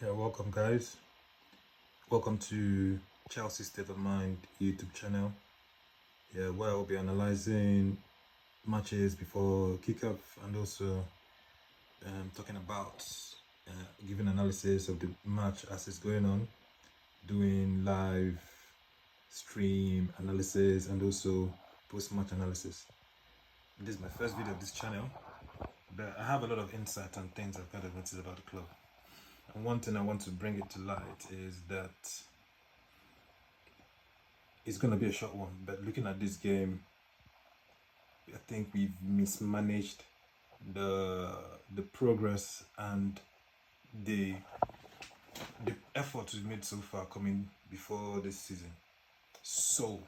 Yeah, welcome guys. Welcome to Chelsea State of Mind YouTube channel. Yeah, where I'll be analyzing matches before kickoff and also talking about giving analysis of the match as it's going on, doing live stream analysis and also post-match analysis. This is my first video of this channel, but I have a lot of insight and things I've kind of noticed about the club. And one thing I want to bring it to light is that it's going to be a short one, but looking at this game, I think we've mismanaged the progress and the the effort we've made so far coming before this season. So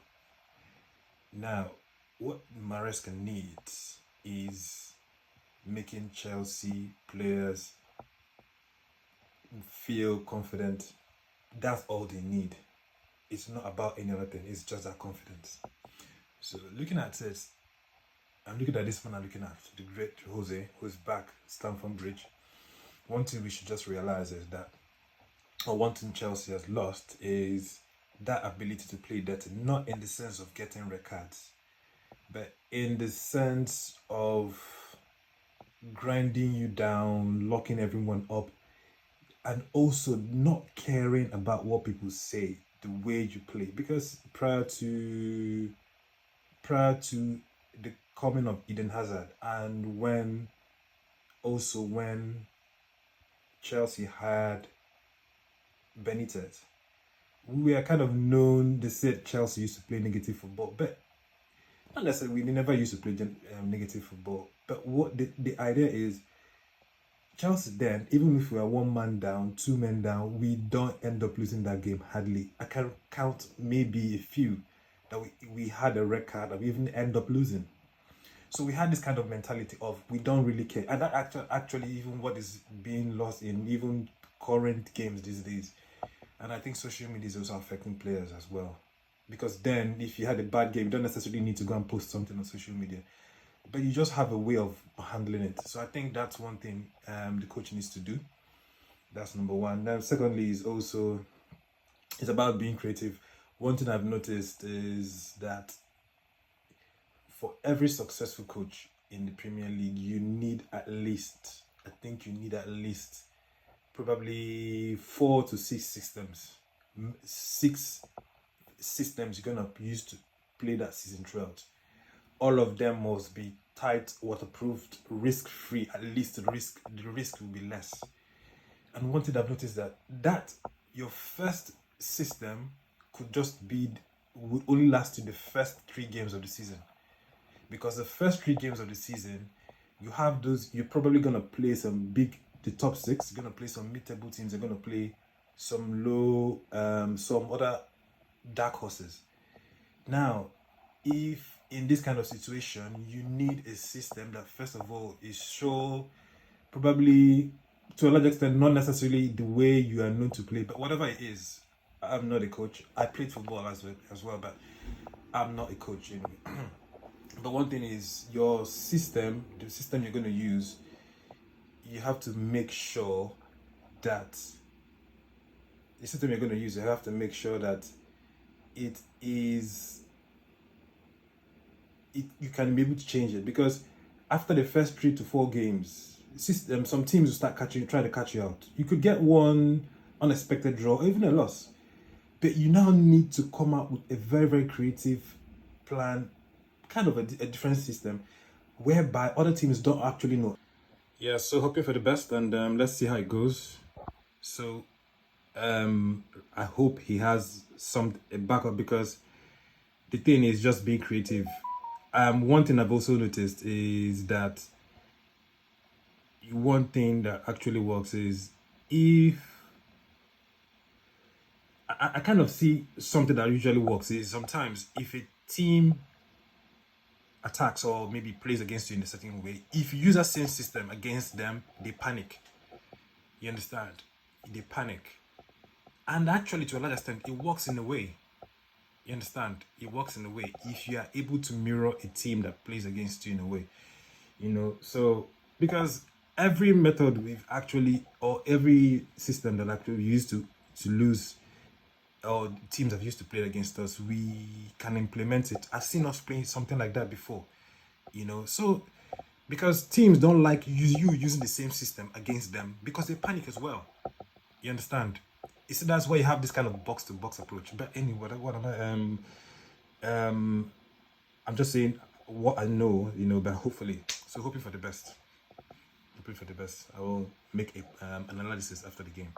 now what Maresca needs is making Chelsea players feel confident. That's all they need. It's not about any other thing, it's just that confidence. So looking at it, I'm looking at this one, I'm looking at the great Jose, who's back, Stamford Bridge. One thing we should just realize is that, or one thing Chelsea has lost is that ability to play dirty, not in the sense of getting red cards, but in the sense of grinding you down, locking everyone up, and also not caring about what people say, the way you play. Because prior to the coming of Eden Hazard, and when Chelsea had Benitez, we are kind of known. They said Chelsea used to play negative football, but not necessarily. We never used to play negative football. But what the idea is, Chelsea then, even if we are one man down, two men down, we don't end up losing that game hardly. I can count maybe a few that we had a record that we even end up losing. So we had this kind of mentality of we don't really care. And that actually even what is being lost in even current games these days. And I think social media is also affecting players as well. Because then if you had a bad game, you don't necessarily need to go and post something on social media, but you just have a way of handling it. So I think that's one thing the coach needs to do. That's number one. Now, secondly, is also it's about being creative. One thing I've noticed is that for every successful coach in the Premier League, you need at least, probably 4 to 6 systems. 6 systems you're gonna use to play that season throughout. All of them must be tight, waterproofed, risk-free. At least the risk will be less. And one thing I've noticed that your first system would only last you the first 3 games of the season. Because the first 3 games of the season, you have those, you're probably gonna play the top 6, you're gonna play some mid-table teams, you're gonna play some low, some other dark horses. Now, if in this kind of situation, you need a system that first of all is probably to a large extent, not necessarily the way you are known to play, but whatever it is. I'm not a coach. I played football as well, but I'm not a coach anyway. But one thing is the system you're going to use, you have to make sure that you can be able to change it, because after the first 3 to 4 games, some teams will start try to catch you out. You could get one unexpected draw or even a loss, but you now need to come up with a very, very creative plan, kind of a different system whereby other teams don't actually know. Yeah, so hoping for the best, and let's see how it goes. So I hope he has a backup, because the thing is just being creative. One thing I've also noticed is that one thing that actually works is if I kind of see something that usually works is sometimes if a team attacks or maybe plays against you in a certain way, if you use that same system against them, they panic. You understand? They panic. And actually, to a large extent, it works in a way. You understand? It works in a way if you are able to mirror a team that plays against you in a way. So because every method we've actually, or every system that actually we used to lose, or teams have used to play against us, we can implement it. I've seen us playing something like that before, you know. So because teams don't like you using the same system against them because they panic as well. You understand? You see, that's why you have this kind of box to box approach. But anyway, what am I? I'm just saying what I know, you know. But hopefully, so hoping for the best. Hoping for the best. I will make an analysis after the game.